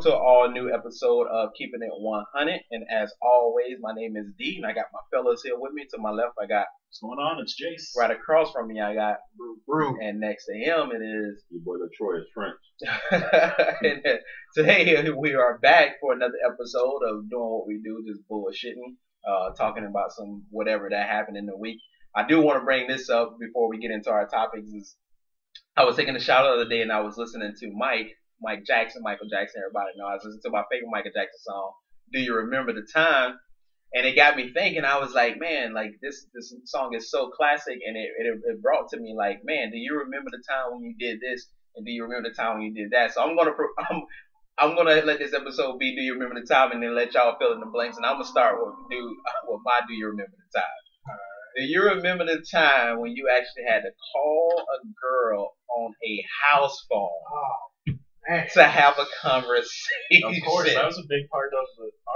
to an all new episode of Keeping It 100. And as always, my name is D, and I got my fellas here with me. To my left, I got What's going on? It's Jace. right across from me, I got Brew. and next to him it is Your boy Troy is French. and today we are back for another episode of doing what we do, just bullshitting, talking about some whatever that happened in the week. I do want to bring this up before we get into our topics. Is I was taking a shower the other day and I was listening to Michael Jackson, everybody know. I was listening to my favorite Michael Jackson song, Do You Remember the Time? And it got me thinking. I was like, man, like this song is so classic, and it brought to me like, man, do you remember the time when you did this, and do you remember the time when you did that? So I'm gonna let this episode be Do You Remember the Time, and then let y'all fill in the blanks. And I'm gonna start with my Do You Remember the Time? Do you remember the time when you actually had to call a girl on a house phone to have a conversation? Of course, that was a big part of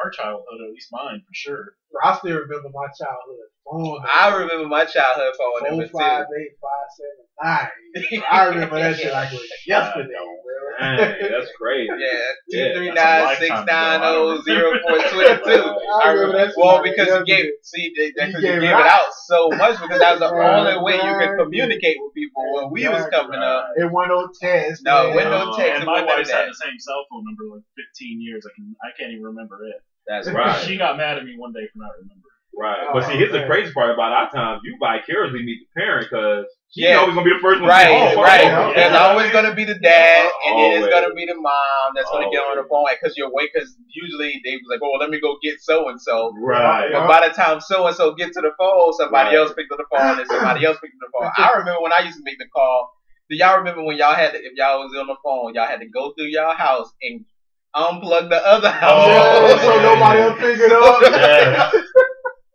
our childhood, at least mine, for sure. I still remember my childhood phone. I remember my childhood phone number 458 579. I remember that shit like it was yesterday, bro. Dang, that's crazy. Yeah, 239-690-0422. I remember that shit. Well, like because you gave gave it it out so much, because that was the Right, only way you could right. communicate with people when we was coming up. It wasn't no test. No, man. it wasn't no text. And It my wasn't wife's that. had the same cell phone number like 15 years. I can't even remember it. That's right. She got mad at me one day for not remembering. Right. Oh, But see, here's the man. crazy part about our time. You vicariously meet the parent because she's Yeah. always going to be the first one. Right, to call. right. yeah. There's always going to be the dad, and then it's Always. going to be the mom that's going to get on the Always. phone because you're awake. Because usually they was like, "Oh, let me go get so and so." Right. But by the time so and so get to the phone, somebody Right. else picked up the phone, and somebody else picked up the phone. I remember when I used to make the call. Do y'all remember when y'all had to, if y'all was on the phone, y'all had to go through y'all house and unplug the other house? Yeah, so nobody else pick it up.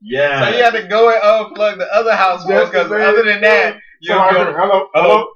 Yeah. So you had to go and unplug the other house Just because to other than that, you Somebody go, said, hello.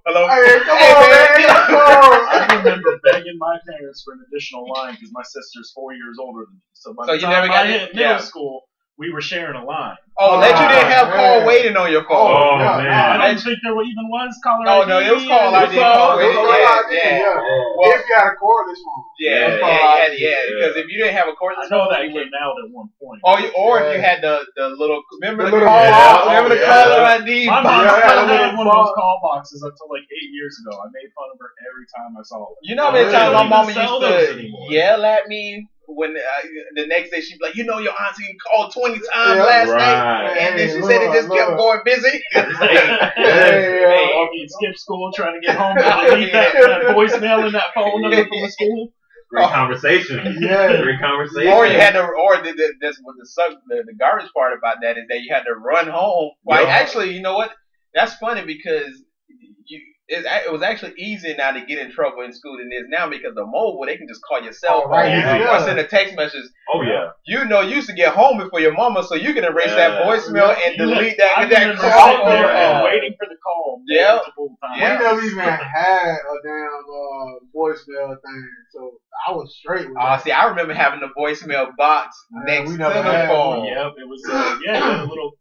hello. Hey, come Hey, on, man. man. Come on. I remember begging my parents for an additional line because my sister's 4 years older than me. So by So the you time never got I it? hit middle Yeah. school, we were sharing a line. Oh, that you didn't have call man. waiting on your phone. Oh, yeah. man. I don't think there even was caller Oh, ID. no, it was call ID. ID. Call waiting. Yeah. Well, If you had a cordless phone. Because if you didn't have a cordless I know phone, that you would. came out at one point. Or if you had the little, remember the The little call, box. remember the Yeah. caller ID My mom box? Yeah, still yeah, had one of those box. call boxes until like 8 years ago. I made fun of her every time I saw her. You know how many They times my don't mama even used sell those to anymore. yell at me when the next day she'd be like, you know, your auntie called 20 times Yeah. last night, Right. and then she Hey, said it just Lord, kept going busy. Hey, Or you'd skip school trying to get home and delete that voicemail in that phone number from the school. Great conversation. Yeah. Great conversation. Or you had to, the garbage part about that is that you had to run home. Like, Yep. actually, you know what? That's funny because it was actually easier now to get in trouble in school than it is now because the mobile, they can just call your cell phone right, or send a text message. Oh, yeah. You know, you used to get home before your mama, so you can erase that Yeah. voicemail and delete that I remember call. sitting there Yeah. and waiting for the call Yeah. multiple times. Yeah. We never even had a damn voicemail thing, so I was straight with that. See, I remember having the voicemail box next we to never the had phone. one. Yep, it was you had a little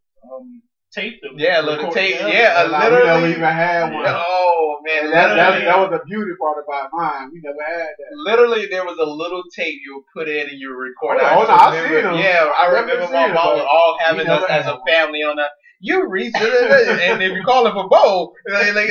tape that was Yeah, a little recorded. tape. Yeah. Yeah, Like, we literally. never even had one. Oh man, And that literally. was the beauty part about mine. We never had that. Literally, there was a little tape you would put in and you would record. Oh, I no, just I've remember- seen 'em. Yeah, I I've remember definitely my seen 'em, mom but was all we having us never as had a one. family on that. You reached it, and if you call it for Bo, like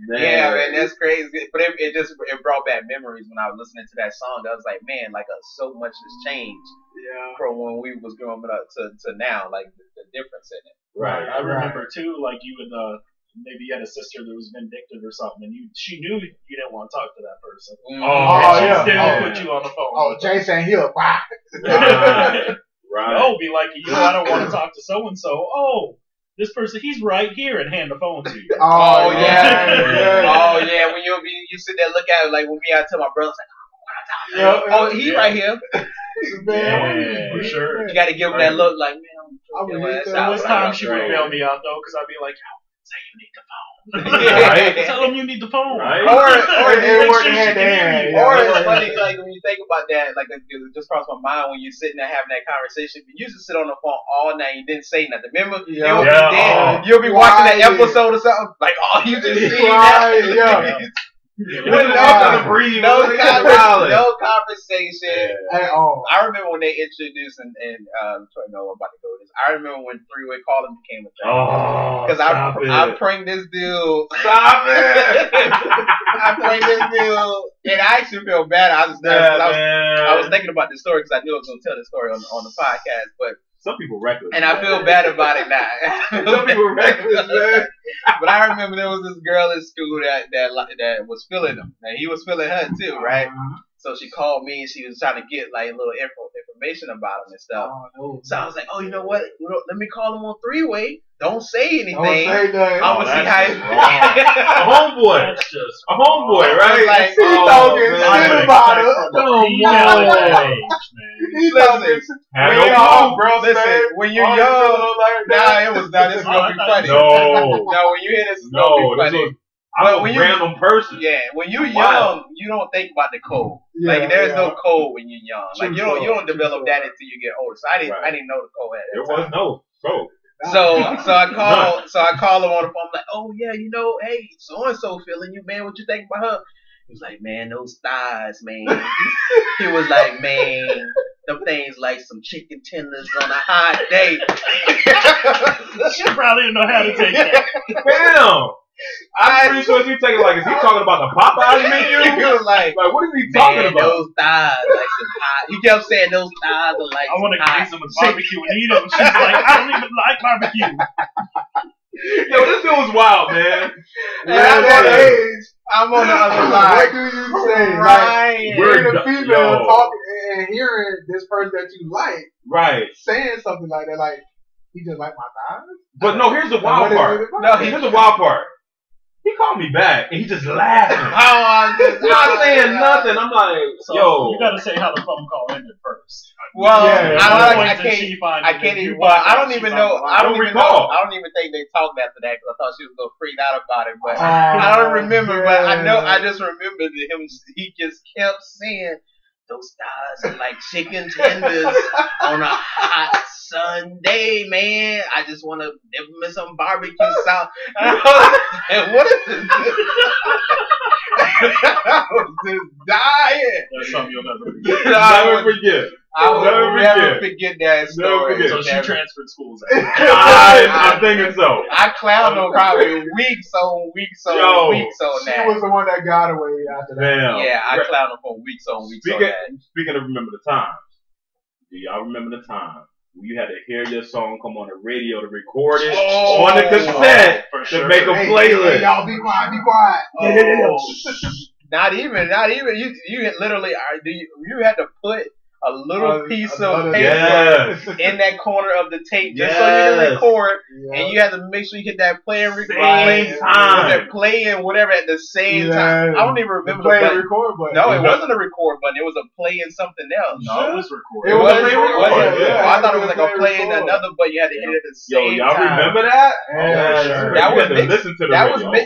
yeah, man, that's crazy. But it brought back memories when I was listening to that song. I was like, man, like so much has changed Yeah. from when we was growing up to now, like the difference in it. Right. I remember too, like you would maybe you had a sister that was vindictive or something, and she knew you didn't want to talk to that person. Mm-hmm. Oh, And she'd yeah. still Oh. put you on the phone. Oh, Jason Hill. Bye. Right. Right. No, be like, I don't want to talk to so and so. Oh, this person, he's right here, and hand the phone to you. Oh yeah, yeah. oh yeah. When you sit there, look at it like when me, I tell my brothers like, oh, he right here. Man, For sure. You got to give him that look like, man. I would hit that's that. There out, was right? times she would Right. bail me out though, because I'd be like, say you need the phone. Right. Tell them you need the phone. Right. Or It Make worked sure she hand to can hear hand, you. yeah. Or it's funny, like when you think about that, like it just crossed my mind when you're sitting there having that conversation. You used to sit on the phone all night, you didn't say nothing. Remember? Yeah. It would Yeah. be dead. Oh. You'll be watching that Right. episode or something, like, oh, you just see Right, that. yeah. Listen to the breeze. No No conversation. At all. I remember when they introduced and sorry, no, I'm about to go with this. I remember when three-way calling became a thing. Oh, Because I pranked this dude. Stop it! I pranked this dude, and I actually feel bad. I was thinking about this story because I knew I was going to tell this story on the podcast, but some people reckless, and I feel bad about it now. Some people reckless, man. But I remember there was this girl in school that was feeling him, and he was feeling her too, right? So she called me and she was trying to get like a little information about him and stuff. So I was like, oh, you know what? Let me call him on three-way. Don't say anything. I'm gonna see how a homeboy. That's just a homeboy, right? Like, he's talking shit about it. He's talking listen, when you're young, it was not. This is gonna be funny. No, when you hear this, it's gonna be funny. I'm a random person. Yeah, when you're young, you don't think about the code. Like there's no code when you're young. Like you don't develop that until you get older. So I didn't know the code. There was no code. So I call him on the phone. I'm like, oh yeah, hey, so and so feeling you, man. What you think about her? He was like, man, those thighs, man. He was like, man, them things like some chicken tenders on a hot day. She probably didn't know how to take that. Damn. I'm pretty sure he's taking is he talking about the Popeyes menu? He was like, what is he talking about? Those thighs, like some hot. He kept saying those thighs are like. I want to get some barbecue and eat them. She's like, I don't even like barbecue. Yo, this dude was wild, man. At that age, I'm on the other side. What do you say? Like, hearing a female talking and hearing this person that you like, saying something like that, like he just like my thighs. But no, here's the wild part. Here's the wild part. He called me back and he just laughing. He's not saying nothing. I'm like, yo. You gotta say how the phone call ended first. Well, I can't even. Well, I don't even know. I don't recall. I don't even think they talked after that because I thought she was gonna freak out about it. But I don't remember. But I know. I just remember him. He just kept saying those thighs are like chicken tenders on a hot Sunday, man. I just want to dip them in some barbecue sauce. And what is this? I was just dying. That's something you'll never forget. Never forget. I will never forget that story. So she transferred schools. I'm thinking so. I clowned her probably weeks on that. She was the one that got away after that. Damn. Yeah, I clowned her for weeks on that. Speaking of remember the time, do y'all remember the time when you had to hear your song come on the radio to record it on the cassette to make a playlist? Hey, y'all be quiet. Not even. You literally you had to put a little piece of paper in that corner of the tape just so you can record, and you had to make sure you hit that play and record that play and whatever at the same time. I don't even remember the play and record button. No, it wasn't a record button. It was a play and something else. No, it was record. It was a play and record. I thought it was like a play and another, but you had to hit it at the same time. Y'all remember that?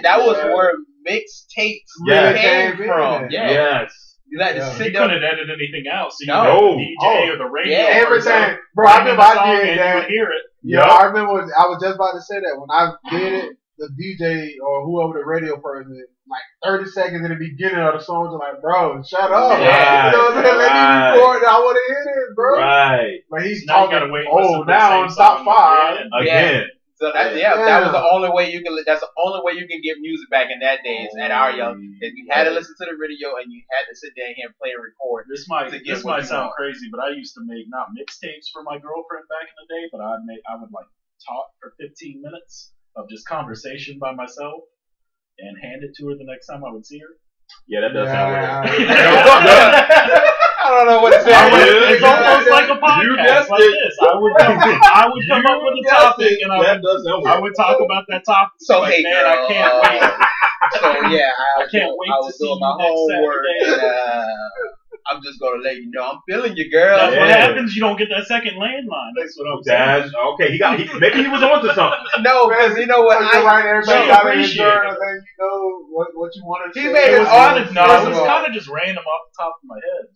That was where mixtapes came from. Yes. You had to sit you down. couldn't edit anything out, so you had the DJ or the radio. Yeah, everything. Bro, I remember I did that. You would hear it. Yeah, I remember. I was just about to say that when I did it, the DJ or whoever the radio person, like 30 seconds in the beginning of the song, was like, "Bro, shut up." Yeah, you know what I'm saying? Let me record. I want to hear it, bro. Right. But he's now talking. Now on top 5 again. So that was the only way you can. That's the only way you can get music back in that days. At our young, is you had to listen to the radio and you had to sit there and play and record. This might sound crazy, but I used to make not mixtapes for my girlfriend back in the day, but I would like talk for 15 minutes of just conversation by myself and hand it to her the next time I would see her. Yeah, that does sound weird. I don't know what it's It's almost like a podcast like this. I would come up with a topic and I would talk about that topic. So like, hey, man, I can't wait. So yeah, I can't wait I to was see doing you my next homework. Saturday. I'm just gonna let you know I'm feeling you, girl. That's what happens. You don't get that second landline. That's what I'm saying. Okay. Maybe he was onto something. No, because you know what? Everybody got in his journal, then you know what you wanted to say. He made it honest. No, it was kind of just random off the top of my head.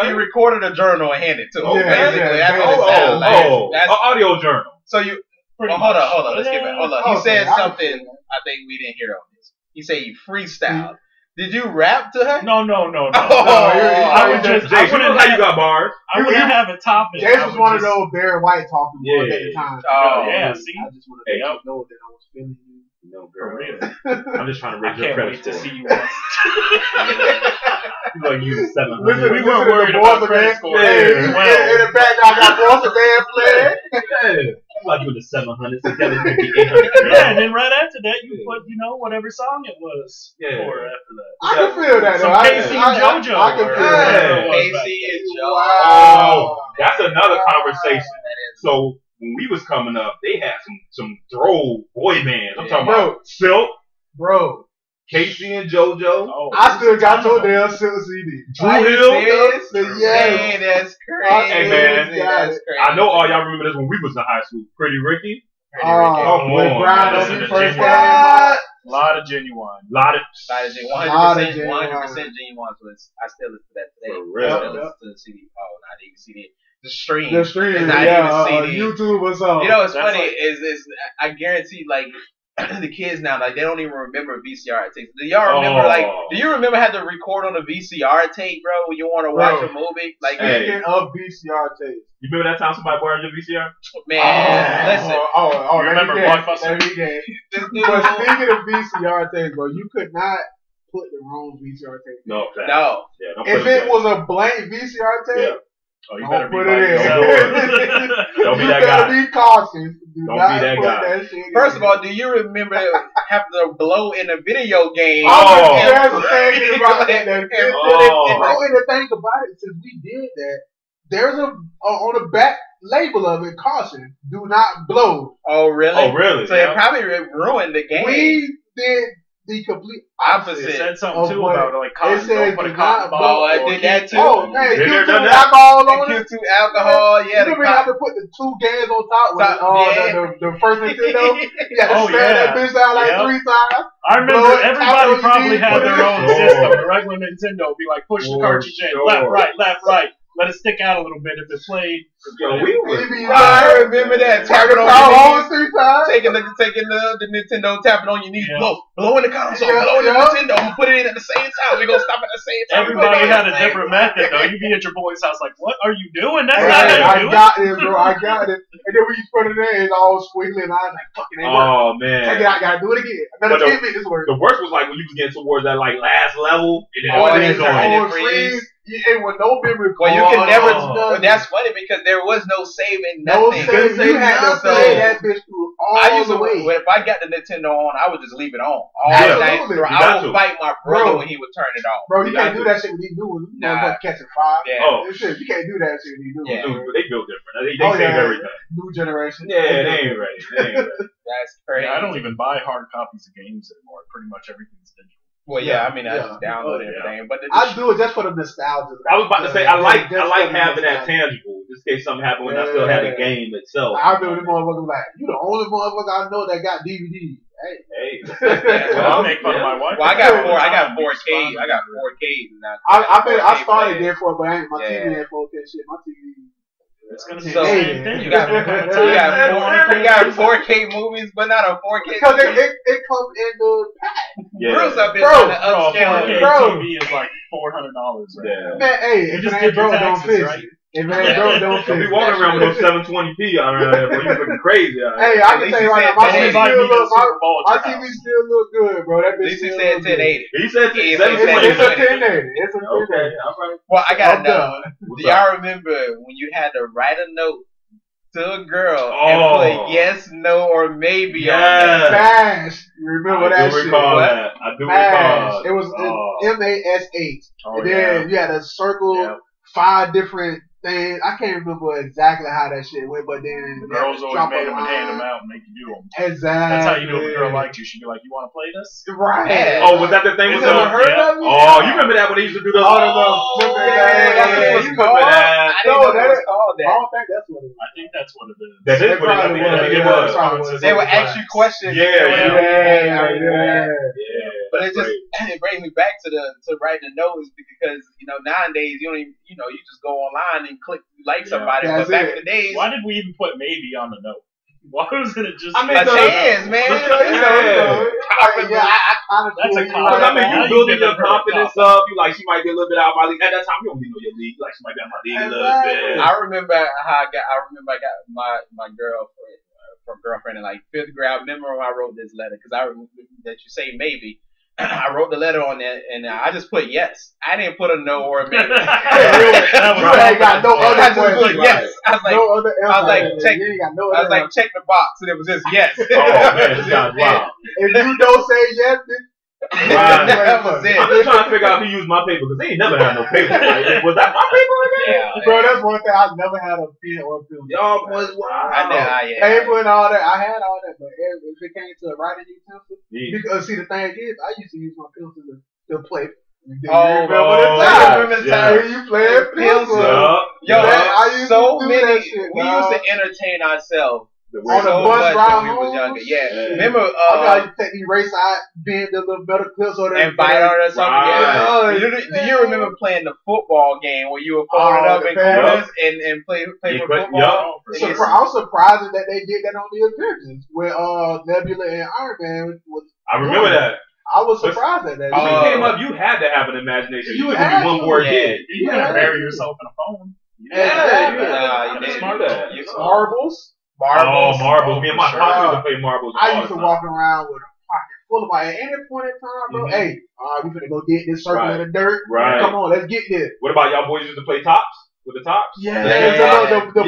He recorded a journal and handed it to him. Basically, that's what it sounded like. An audio journal. So you. Hold on. Let's get back. Hold on. He said something. I think we didn't hear on this. He said he freestyled. Did you rap to her? No. Oh, I would just. I Jason, wouldn't how you got bars? I wouldn't have a topic. Jason was one of those Barry White talking boys at the time. Oh, yeah. See, I just wanted to let you know that I was feeling you. No, for girl. real. I'm just trying to I raise your can't credit wait to score. see you once. You like you 700. Listen, We weren't worried about credit score. Hey, Yeah. in the back, y'all got Boston band playing. Yeah. Like you in the 700, 750, 800. Yeah, and then right after that, you put, whatever song it was Yeah. for after that. I can feel that, Some though. Casey and JoJo. I can feel that. Casey and Joe. Oh, that's another conversation. So when we was coming up, they had some throw boy bands. I'm talking about Silk, Bro, Casey and JoJo. Oh, I still got your damn Silk CD. Drew Hill. Man, that's crazy. Hey, man. That's crazy. I know all y'all remember this when we was in high school. Pretty Ricky. When on, Brian man. when he Listen to first Genuine. got A lot of genuine. Lot of 100% genuine was. I still listen to that today. For real. I still listen to the CD. Oh, not even CD. The stream. the stream, It's not even CD. YouTube or something. You know what's That's funny like- is I guarantee like the kids now like they don't even remember VCR tapes. Do y'all remember do you remember how to record on a VCR tape, bro, when you want to watch a movie? Like Speaking of VCR tapes. You remember that time somebody borrowed your VCR? man, listen. You remember Blockbuster? This dude, But speaking of VCR tapes, bro, you could not put the wrong VCR tape. No. no. Yeah, don't If put it was a blank VCR tape, Yeah. Oh, you don't better be put by it in. yourself. Don't be You that better guy. be cautious. Do Don't not be that put guy. that shit First in. of all, do you remember having to blow in a video game? Oh, and- that's the thing about that. and That put it in bro, and the thing about it, since we did that, there's on the back label of it, caution, do not blow. Oh, really? Oh, really? So it probably ruined the game. We did the complete It Opposite. said something Of too what? about like cotton. It said Don't put a do cotton not ball. Oh, I or did that too. Oh, hey, Been there, Q2 done that. alcohol on And it. Q2 alcohol, yeah. Remember, you have to put the two games on top with the first Nintendo. You had to Oh, smash yeah. that bitch out like Yep. 3 times. I remember Blow it, everybody tap it on probably your had knee, their put it own in. system. The regular Nintendo would be like push the For cartridge in, sure. left, right. Let it stick out a little bit if it played. Yo, we was I remember that. Turn Tapping the on power your on knees. 3 times. Taking the Nintendo, tapping on your knees, Yeah. blow in the console, Yeah, blow in the yeah. Nintendo. I'm gonna put it in at the same time. We gonna stop at the same time. Everybody had a different method though. You'd be at your boy's house like, what are you doing? That's Hey, not how you I do it. got this, bro. I got it. And then when you put it in, it's all squiggly, and I was like, fucking ain't working. Oh, Take it man. out, gotta do it again. Another But 10 minutes work. The worst was like when you was getting towards that like last level and then Oh, it they freeze turn on it you. freeze. You ain't with no memory Well, card. you can never. Oh. Well, that's funny because there was no saving No nothing. save. You had to nothing. play that bitch through all I used the to. way. If I got the Nintendo on, I would just leave it on all Yeah. night. Absolutely. through. You I got would to. fight my brother Bro. when he would turn it off. Bro, you You can't got do to. that shit when you do it. You Nah. know, catching 5. Yeah. Oh, Shit, you can't do that shit when you do it. Yeah. dude, they built different. They Oh, saved yeah. everything. New generation. Yeah, they ain't ready. They ain't ready. That's crazy. Yeah, I don't even buy hard copies of games anymore. Pretty much everything's digital. Well, yeah. I mean, I Yeah. just download Oh, yeah. everything, but I do it just for the nostalgia. I was about to say I like Just for the having that nostalgia. tangible, just in case something happened when I still had the Yeah. game itself. I remember the motherfucker like, you the only motherfucker I know that got DVD. Hey. Hey, Well, I make fun of my wife. Well, I got 4K. Fun. I got 4K now. I started 4K there for it, but I ain't my Yeah. TV ain't 4K shit. My TV. It's gonna be So, the same thing. You got 4K movies, but not a 4K. Because it comes in the pack. yeah. Bruce, I've been Bro, trying to Bro, upscale 4K it. Bro. TV is like $400 right Yeah. now. Man, hey, You if just it did ain't your broke, don't taxes, fix right? it. If it ain't broke, don't Don't fix be it. walking around with those 720p around there, bro. You looking crazy out Hey, here. I can tell you right now, my At least TV he said still look, Super Bowl my at your TV house. still look good, bro. That At bitch least he still said look good. 1080. He said He said 720. It's a 1080. It's a 1080. Okay, all right. Well, I gotta I'm know. done. What's Do up? y'all remember when you had to write a note to a girl Oh. and put yes, no, or maybe on Yes. Smash. You remember I that do shit? recall What? that. I do Smash. recall. It was Oh. MASH. Oh, And then you had to circle Yeah. 5 different things. I can't remember exactly how that shit went, but then The girls always drop made a them and hand them line. out and make you do them. Exactly. That's how you know if a girl liked you. She'd be like, "You want to play this?" Right. Yeah. Oh, was that the thing You with never the? heard yeah. of it? Oh, you remember that when they used to do the? Oh, remember that. That's what it was you called. remember that? I didn't know it was called I that. don't think that's what it was. I think that's what it is. That is It what it, I probably think, I think it was. was. They would ask you questions. Yeah, Yeah. Yeah. But it just Great. it brings me back to writing the notes because nowadays you don't even you just go online and click like somebody. That's but back it. in the days, Why did we even put maybe on the note? Why wasn't it just? I mean, A chance, man. I kind of That's a Because I mean, Now you you building give your her a confidence cop. up. You like, she might be a little bit out of my league. At that time, you don't even know your league. You like, she might be out of my league a little bit. I remember I got my girlfriend in like 5th grade. I remember when I wrote this letter because I remember that you say maybe. I wrote the letter on that and I just put yes. I didn't put a no or a maybe. You ain't got no I other just put question. yes. I was like, No other I was like, answer. check. You ain't got no I was other like, answer. check the box, and it was just yes. Oh man, this guy's wild. If you don't say yes, then That was it. I'm just trying to figure out who used my paper because they ain't never had no paper. Like, was that my paper again? Yeah, bro, that's one thing I never had a pen or a pencil. Y'all boys, I know. wow. Paper and all that, I had all that, but if it came to writing utensil, Yeah. because see the thing is, I used to use my pencil to play. Oh, yeah. remember the Yeah. time? You playing pencil? Yo, I used so to do many. that shit, We dog. used to entertain ourselves On the so bus much ride when we was home? younger. Yeah. Yeah. Remember? I used to take the eraser out, bend the little metal clips on And bite on it or something. Right. Yeah. Do you remember playing the football game where you were folded up the in pass. corners and play Yeah, for football? yup. I'm surprised that they did that on the Avengers with Nebula and Iron Man. I remember that. I was surprised at that. When you came up, you had to have an imagination. You You could had be one to. more Yeah. kid. You gotta bury yourself in a phone. Yeah, you you did. smart that. Marbles. Marbles. Oh, marbles. Me and my For pops sure. used to play marbles. I all used the to time. walk around with a pocket full of my. At any point in time, bro. Mhm. Hey, all right, we finna go get this circle Right. in the dirt. Right. Come on, let's get this. What about y'all boys used to play tops? With the tops? Yeah, Yeah. the phone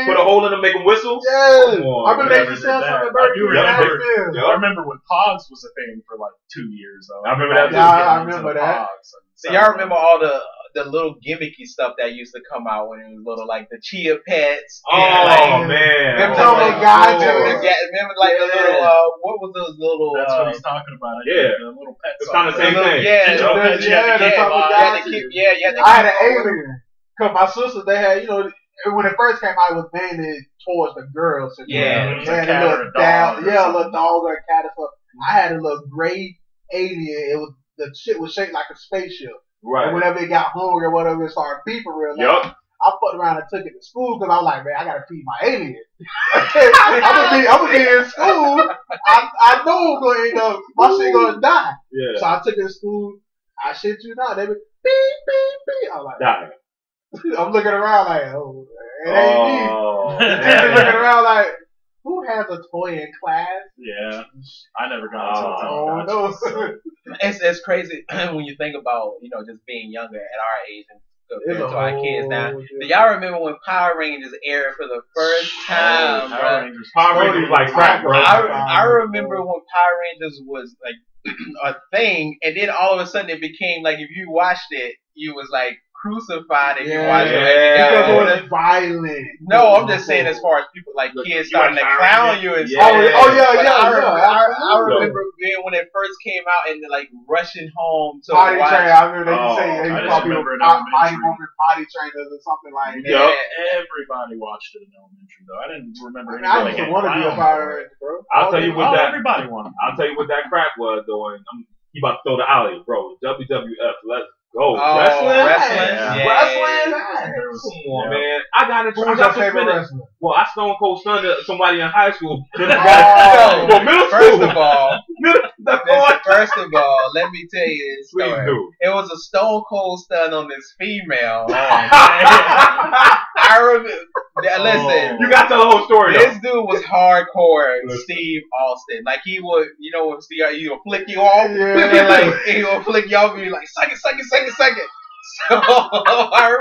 Put a hole in them, make them whistle. Yes. Come on, I remember they never used to sell did some that. of the I do remember. Nashville. I remember when Pogs was a thing for like 2 years. Though. I remember that too. Yeah, I Getting into remember the that. Pogs and So y'all remember all the little gimmicky stuff that used to come out when it was little, like the chia pets. Oh, and, man. Remember, Oh, like, my God, remember like the little what was those little That's what he's talking about. Yeah. The little pets. It's kinda on same there. thing. Yeah, Digital Yeah. pets, you had to Yeah, keep that's alive. what you had to keep, yeah, you had to I had an keep alien. Cause my sisters, they had, when it first came out, it was mainly towards the girls. Yeah. It was a Man, cat a or little a dog. a little dog or a cat or something. I had a little gray alien. It was the shit was shaped like a spaceship. And Right. whenever it got hungry or whatever, it started beeping real loud. Yup. I fucked around and took it to school because I was like, man, I gotta feed my alien. I'm gonna be in school. I know I'm gonna end up, my shit gonna die. Yeah. So I took it to school. I shit you not. They be beep beep beep. I'm like, Die. I'm looking around like, oh, it ain't me. Oh, The teacher's man. looking around like, who has a toy in class? Yeah, I never got into Oh it. no. It's crazy when you think about just being younger at our age and compared to our kids now. Do y'all remember when Power Rangers aired for the first time, Power bro? Rangers. Power Rangers was like crack, bro. I remember when Power Rangers was like a thing, and then all of a sudden it became like if you watched it, you was like crucified if you watched it. Like, you got Because it older. was violent. No, I'm just saying as far as people like kids starting to clown you and Yeah. stuff. Yeah. But I absolutely. remember being when it first came out and like rushing home to Potty watch. train. I remember they Oh, say I they just probably remember in potty elementary. moving potty trainers or something like that. Yup. Everybody watched it in elementary, though. I didn't remember I mean, I anybody used to getting want to be a clowned Power for it. Ranger, bro. I'll tell you what that. Everybody wanted. I'll tell you what that crack was though. And he about to throw the alley, bro. WWF. Let's go. Oh, Wrestling. wrestling. Yeah. Wrestling. There was- Come on, yeah. man. I got Who was your favorite suspended. wrestler? Well, I Stone Cold stunned somebody in high school. Oh. Well, middle First school. of all, That's all I- first of all, let me tell you this Please story. do. It was a stone cold stun on this female. Oh, I remember. Listen, you got to tell the whole story though. this dude was hardcore. Listen. Steve Austin, like he would, when Steve, he would flick you off, Yeah. and like he would flick you off, and be like, suck it. So I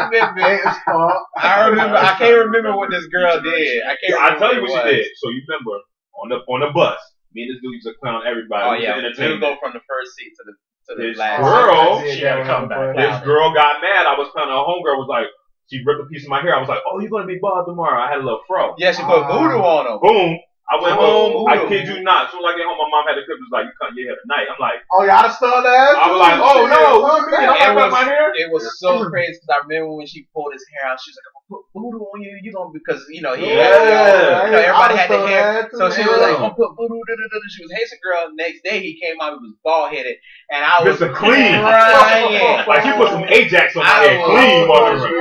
remember. I can't remember what this girl did. I can't. I'll tell you remember what she did. So you remember on the bus, me and this dude used to clown everybody. Oh We yeah, used to we'll entertain go from the first seat to the This last. girl- She had to come back. This girl got mad. I was clowning. Her homegirl was like, she ripped a piece of my hair. I was like, oh, you're gonna be bald tomorrow. I had a little fro. Yeah, she put voodoo on him. Boom. I went home. I Voodoo. kid you not. As soon as I get home, my mom had the clip. Was like, you cut your hair tonight. I'm like, Oh, y'all stunned ass? I was like, oh no, what you mean? I'm not cutting my hair. It was so crazy because I remember when she pulled his hair out, she was like, I'm gonna put voodoo on you, because he everybody had the hair. So she was like, I'm gonna put voodoo. She was Haitian girl. Next day he came out, he was bald headed, and I was Mr. Clean. crying. Like she put some Ajax on my head. I Clean, was- mother.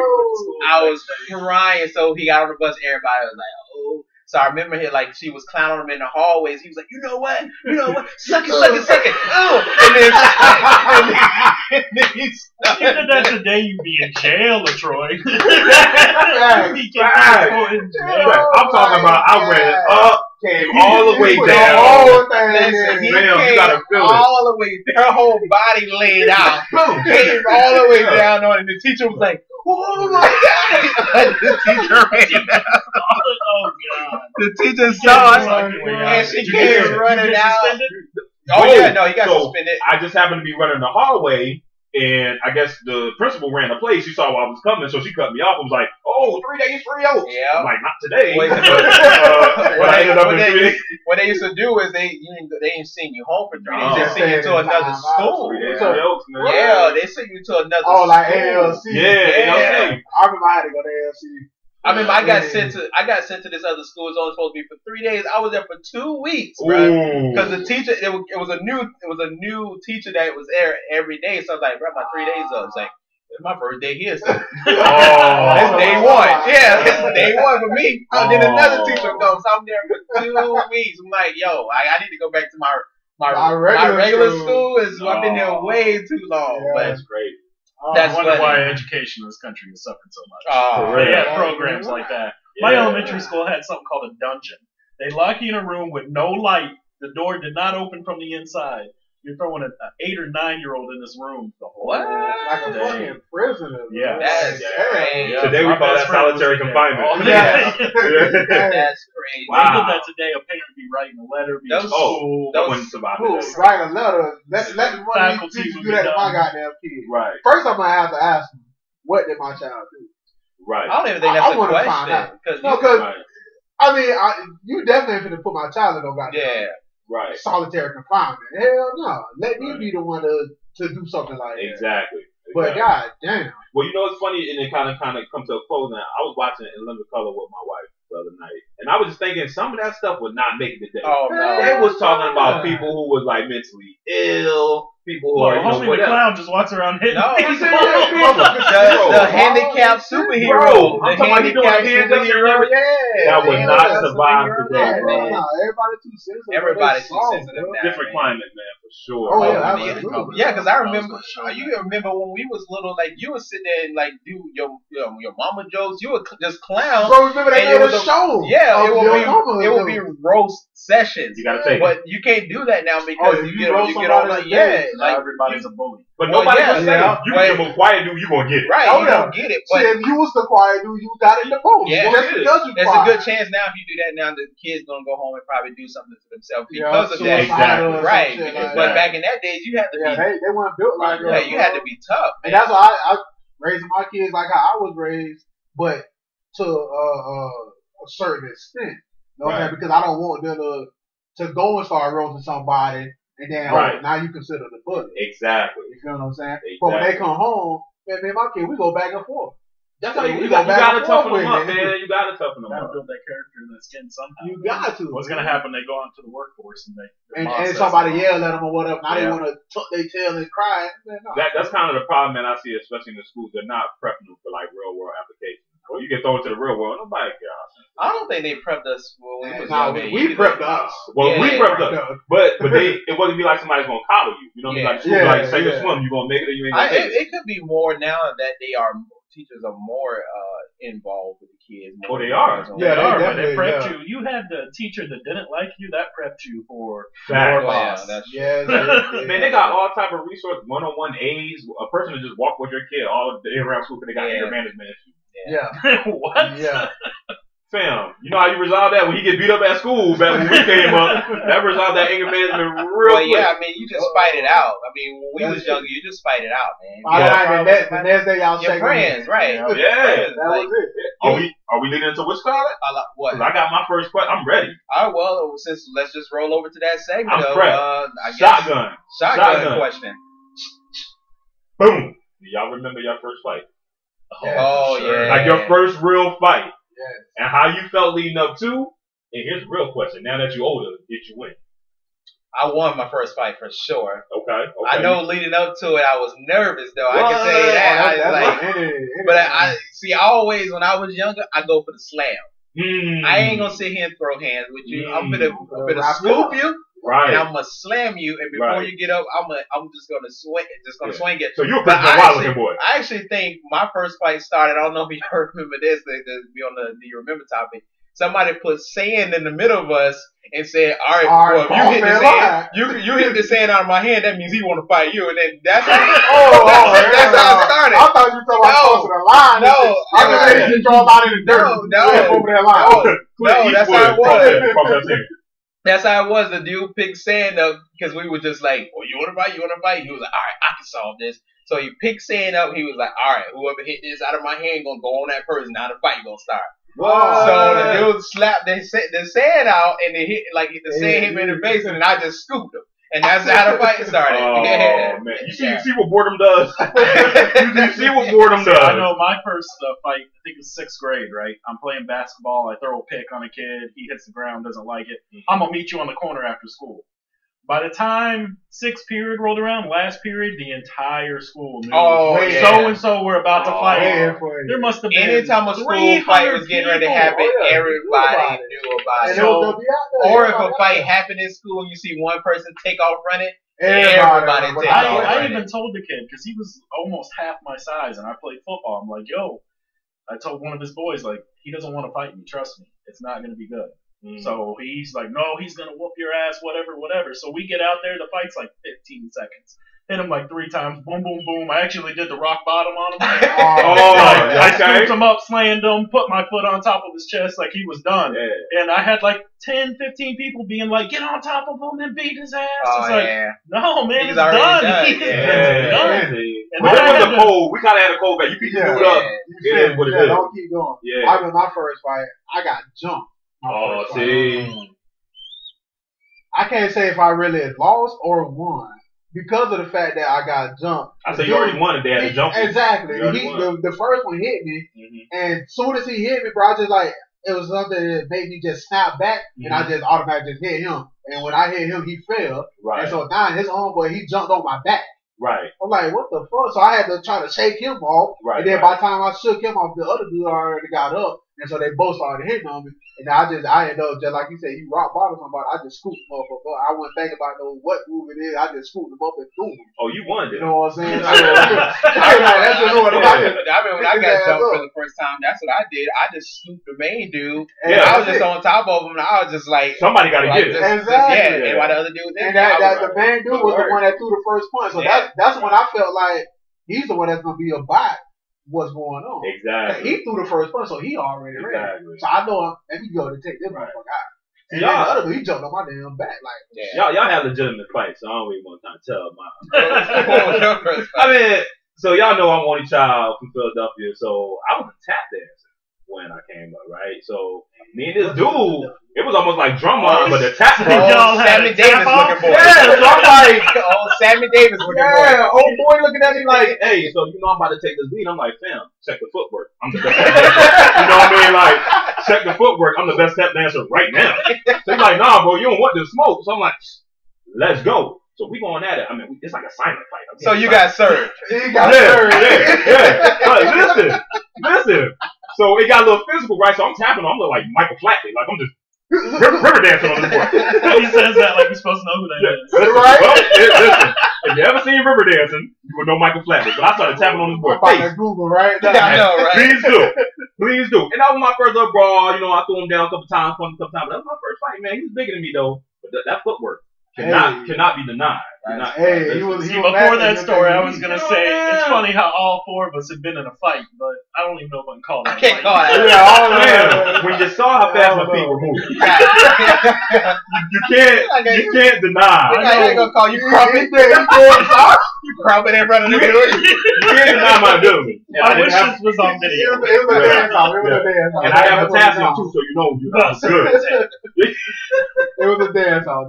I was crying. So he got on the bus. Everybody was like, oh. So I remember she was clowning him in the hallways. He was like, you know what, suck it, suck it, suck it. Oh, and then he If you did that today, you'd be in jail, Troy. I'm talking about I ran up, came all the way down. Listen, he Damn, you came gotta feel it. all the way. Her whole body laid out. Came all the way down on it. The teacher was like, "Oh my god!" The teacher ran out. Oh god! The teacher saw us, and she came running out. Oh yeah, no, he got suspended. I just happened to be running the hallway, and I guess the principal ran a play. She saw I was coming, so she cut me off and was like, "Oh, 3 days free out." Yeah. I'm like, not today. Wait, but I ended up in 3 days. What they used to do is they ain't send you home for 3 days. They send you to another school. Yeah, they send you to another school. Oh, like ALC. Yeah. I remember I had to go to ALC. I mean, I got sent to this other school. It was only supposed to be for 3 days. I was there for 2 weeks, bro. Because the teacher, it was a new teacher that was there every day. So I was like, bro, my 3 days up. It's like, it's my first day here. So. It's day one. Yeah, it's day one for me. Then another teacher comes. So I'm there for 2 weeks. I'm like, yo, I need to go back to my regular school. I've been there way too long. Yeah, but that's great. I wonder why education in this country has suffered so much. They had programs like that. My elementary school had something called a dungeon. They lock you in a room with no light. The door did not open from the inside. You're throwing an 8 or 9-year-old in this room the whole What? Like a fucking prisoner. Yeah. That's crazy. Yeah. Today we call that solitary confinement. That's crazy. Wow. They did that today. A parent be writing a letter, be to school. That wouldn't survive today. Write a letter. Let one of these teachers do that to my goddamn kid. Right. First, I'm going to have to ask them, what did my child do? Right. I don't even think that's a question. Because, I mean, you definitely finna put my child in no goddamn solitary confinement. Hell no. Let me be the one to do something like that. Exactly. But god damn. Well, you know what's funny, and it kind of come to a close now. I was watching it in living color with my wife the other night, and I was just thinking some of that stuff would not make it today. Oh no. It was talking about people who was like mentally ill, people who are Homie the Clown just walks around hitting people. The handicapped superhero. I'm talking about superhero. That would not survive today. Everybody too sensitive. Everybody's too sensitive now. Different climate, man, for sure. Oh yeah, absolutely. Yeah, because I remember. You remember when we was little? Like you would sit there and like do your mama jokes. You would just clown. Bro, remember they made a show. Yeah, it would be roast sessions. You gotta take but you can't do that now because you get on like like everybody's a bully. But nobody can say you can be quiet dude, you gonna get it. Right, you don't get it. But if you was the quiet dude, you got it the most. Yeah, there's a good chance now if you do that now, the kids gonna go home and probably do something to themselves because of that. Exactly. Right. But back in that days, you had to be. They weren't built like that. Yeah, you had to be tough. And that's why I raising my kids like how I was raised, but to a certain extent. You know what I'm saying? Because I don't want them to go and start roasting somebody and then now you consider the bully. Exactly. You feel what I'm saying? Exactly. But when they come home, man, my kid, we go back and forth. That's how you gotta toughen them up, man. You gotta toughen them up. You gotta build that character in that skin somehow. You got to. What's gonna happen? They go out to the workforce and somebody yell at them or whatever. Now they want to tuck their tail and cry. Man, no. That's kind of the problem, man. I see, especially in the schools. They're not prepping them for like real world applications. Well, you get thrown to the real world. Nobody cares. I don't think they prepped us when we was young. We prepped us. Well, we prepped us. But it wouldn't be like somebody's gonna collar you. You know what I mean? Like say you swim, you gonna make it or you ain't gonna make it. It could be more now that teachers are more involved with the kids. Oh, they are. Yeah, they are. They prepped you. You had the teacher that didn't like you. That prepped you for your boss. Man, they got all type of resources, one-on-one aids. A person to just walk with your kid all day around school because they got anger management issues. Yeah. What? Yeah. Fam, you know how you resolve that when he get beat up at school back when we came up? That resolved that anger management real quick. Yeah, I mean, you just fight it out. I mean, when we was younger, you just fight it out, man. The next day y'all your friends, right? Yeah. That was it. Are we leading into which Scarlet? What? I got my first question. I'm ready. All right, well, let's just roll over to that segment. I'm prepped. Shotgun question. Boom. Do y'all remember your first fight? Oh, yeah. Like your first real fight. Yes. And how you felt leading up to. And here's the real question. Now that you're older, did you win? I won my first fight for sure. Okay. I know leading up to it, I was nervous though. I can tell you that. But I always, when I was younger, I go for the slam. I ain't gonna sit here and throw hands with you. I'm gonna scoop you. Right. And I'm gonna slam you, and before you get up, I'm just gonna swing it. So you're a pretty wild looking boy. I actually think my first fight started. I don't know if you remember this. Be on the Do You Remember topic. Somebody put sand in the middle of us and said, "All right, well, if you hit the sand, you hit the sand out of my hand. That means he want to fight you." And then that's how that's how it started. I thought you were talking about crossing the line. I just draw a line in the dirt. Over that line. No, that's how it was. That's how it was. The dude picked sand up because we were just like, "Oh, you want to fight? You want to fight?" He was like, "All right, I can solve this." So he picked sand up. He was like, "All right, whoever hit this out of my hand gonna go on that person. Now the fight gonna start." Whoa. So the dude slapped the sand out, and they hit the sand hit me in the face, and I just scooped him. And that's how the fight started. Oh, man. You see what boredom does? You see what boredom does? I know my first fight, I think it was 6th grade, right? I'm playing basketball. I throw a pick on a kid. He hits the ground, doesn't like it. I'm going to meet you on the corner after school. By the time 6th period rolled around, last period, the entire school knew. So-and-so were about to fight. There must have been anytime a school fight was getting ready to happen, everybody knew about it. Or if a fight happened in school and you see one person take off running, everybody take off running. I even told the kid, because he was almost half my size and I played football. I'm like, yo, I told one of his boys, like, he doesn't want to fight me. Trust me. It's not going to be good. So he's like, no, he's going to whoop your ass, whatever. So we get out there. The fight's like 15 seconds. Hit him like 3 times. Boom, boom, boom. I actually did the rock bottom on him. I scooped him up, slammed him, put my foot on top of his chest like he was done. Yeah. And I had like 10, 15 people being like, get on top of him and beat his ass. No, man, it's done. He's done. And we had a cold. We kind of had a cold back. You beat the dude up. Don't keep going. Yeah. I remember my first fight, I got jumped. I can't say if I really lost or won because of the fact that I got jumped. I said you already won if they had to jump. Exactly. The first one hit me, and as soon as he hit me, bro, I just like it was something that made me just snap back, and I just automatically just hit him. And when I hit him, he fell. Right. And so now his homeboy, he jumped on my back. Right. I'm like, what the fuck? So I had to try to shake him off. Right. And then by the time I shook him off, the other dude already got up. And so they both started hitting on me. And I ended up, just like you said, you rock bottom somebody, I just scooped him up. I wouldn't think about what move it is. I just scooped him up and threw him. Oh, you won it. You know what I'm saying? That's just what I mean, when I got jumped for the first time, that's what I did. I just scooped the main dude. And I was just on top of him. And I was just like, somebody got to get it. Exactly. And while the other dude did. And the main dude was the one that threw the first punch. So that's when I felt like he's the one that's going to be a bot. What's going on? Exactly. He threw the first punch, so he already ready. So I know let me go to take this motherfucker out. And the other dude, he jumped on my damn back like. Y'all have legitimate fights, so I don't even want to tell my. I mean, so y'all know I'm only child from Philadelphia, so I was a tap dancer when I came up, right? So me and this dude, it was almost like drumline, but the tap. Sammy Davis looking for. Yeah, so I'm like, Sammy Davis looking for. Yeah, old boy looking at me like, hey, so you know I'm about to take this beat. I'm like, fam, check the footwork. I'm the best. You know what I mean? Like, check the footwork. I'm the best tap dancer right now. So he's like, nah, bro, you don't want this smoke. So I'm like, let's go. So we going at it. I mean, it's like a silent fight. So you got served. You got served. Yeah. But listen. So it got a little physical, right? So I'm tapping on. I'm like Michael Flatley. Like, I'm just river dancing on this board. He says that like you're supposed to know who that is. Right? Well, listen, if you ever seen river dancing, you would know Michael Flatley. But I started tapping on this board. Google, right? Yeah, I know, right? Please do. And that was my first little brawl. You know, I threw him down a couple times. But that was my first fight, man. He was bigger than me, though. But that footwork cannot be denied. Before that story, I was gonna say it's funny how all 4 of us have been in a fight, but I don't even know if I can call it. I can't call it. When you saw how fast my feet were moving, you can't deny. I ain't gonna call you crumping. You crumping and running the middle. You can't deny my ability. I wish this was on video. It was a dance off. And I have potassium too, so you know you got good. It was a dance off.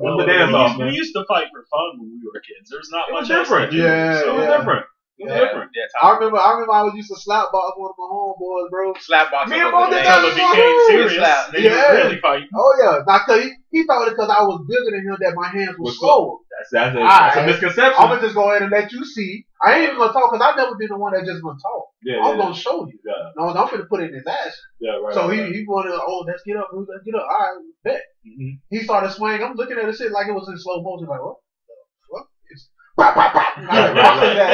We used to fight for fun when we were kids. There's not much different. Different. Different. I remember I was used to slap box one of my homeboys, bro. Slap box. Me and both did Until it became serious. Slap. Then you really fight. Oh yeah, now cause he thought it because I was bigger than him that my hands were slower. That's a misconception. I'm gonna just go ahead and let you see. I ain't even gonna talk because I never been the one that just gonna talk. I'm gonna show you. Yeah. No, I'm finna put it in his action. Yeah, right. So he wanted, let's get up, let's get up. All right, bet. Mm-hmm. He started swinging. I'm looking at the shit like it was in slow motion. Like, what? It's pop, pop, pop. He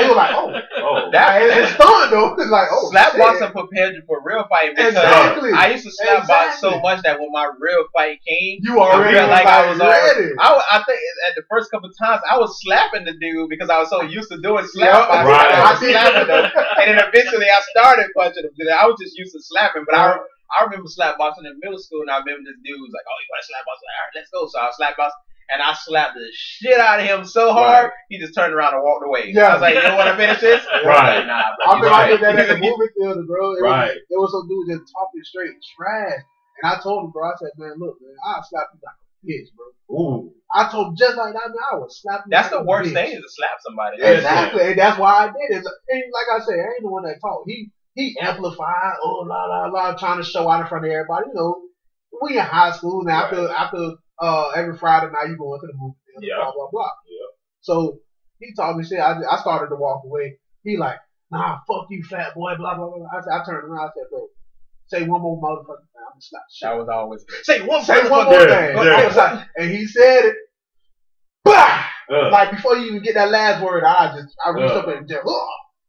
was like, it's stunned though. It's like, slap boxing prepared you for real fight because I used to slap box so much that when my real fight came, you already felt like I was ready. I think at the first couple of times I was slapping the dude because I was so used to doing slap boxing. Right. I was slapping them, and then eventually I started punching him. I was just used to slapping, but I remember slap boxing in middle school, and I remember this dude was like, "Oh, you want to slap box?" Like, all right, let's go. So I slap box. And I slapped the shit out of him so hard, he just turned around and walked away. Yeah. I was like, you don't want to finish this? Right. Like, nah, I remember I did that at the movie theater, bro. It was some dude just talking straight trash. And I told him, bro, I said, man, look, man, I'll slap you like a bitch, bro. Ooh. I told him just like that, man, I would slap you. That's like the worst bitch. thing is to slap somebody. Exactly. And that's why I did it. And like I said, I ain't the one that talked. He amplified, trying to show out in front of everybody. You know, we in high school now. After every Friday night you go into the movie theater, blah blah blah. Yeah. So he told me shit. I started to walk away. He like, nah, fuck you, fat boy, blah blah blah. I turned around. I said, bro, say one more motherfucking thing. I'm gonna slap shit. That was always say one more thing. Yeah. And he said it. Bah! Like before you even get that last word, I reached up and just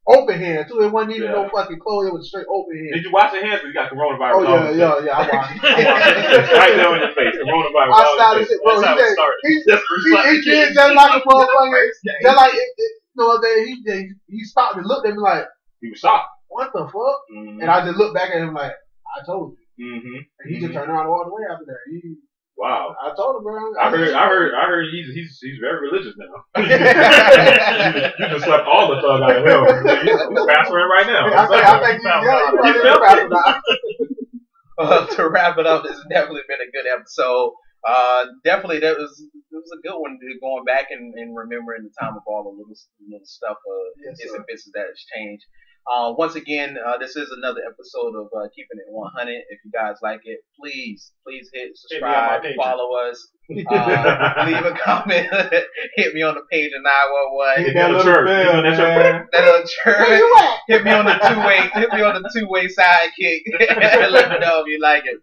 open hand too. It wasn't even no fucking clothes. It was straight open hand. Did you wash your hands? Because you got coronavirus. Oh yeah. I watched it. Right there on your face. Coronavirus. I started it, bro. He did just like a motherfucker. Just like he stopped and looked at me like he was shocked. What the fuck? Mm-hmm. And I just looked back at him like, I told you. Mm-hmm. And he just turned around and walked away after that. Wow. I told him, bro. I heard he's very religious now. You just slept all the thug out of him. He's pastoring right now. I think to wrap it up, this has definitely been a good episode. Definitely it was a good one going back and remembering the time of all the little stuff, bits and bits that has changed. Once again, this is another episode of Keeping It 100. If you guys like it, please hit subscribe, follow us, leave a comment, hit me on the page of 911. Hit me on the church. That little church. Hit me on the two-way sidekick. Let me know if you like it.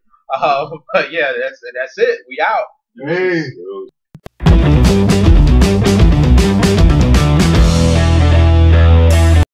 But yeah, that's it. We out. Hey.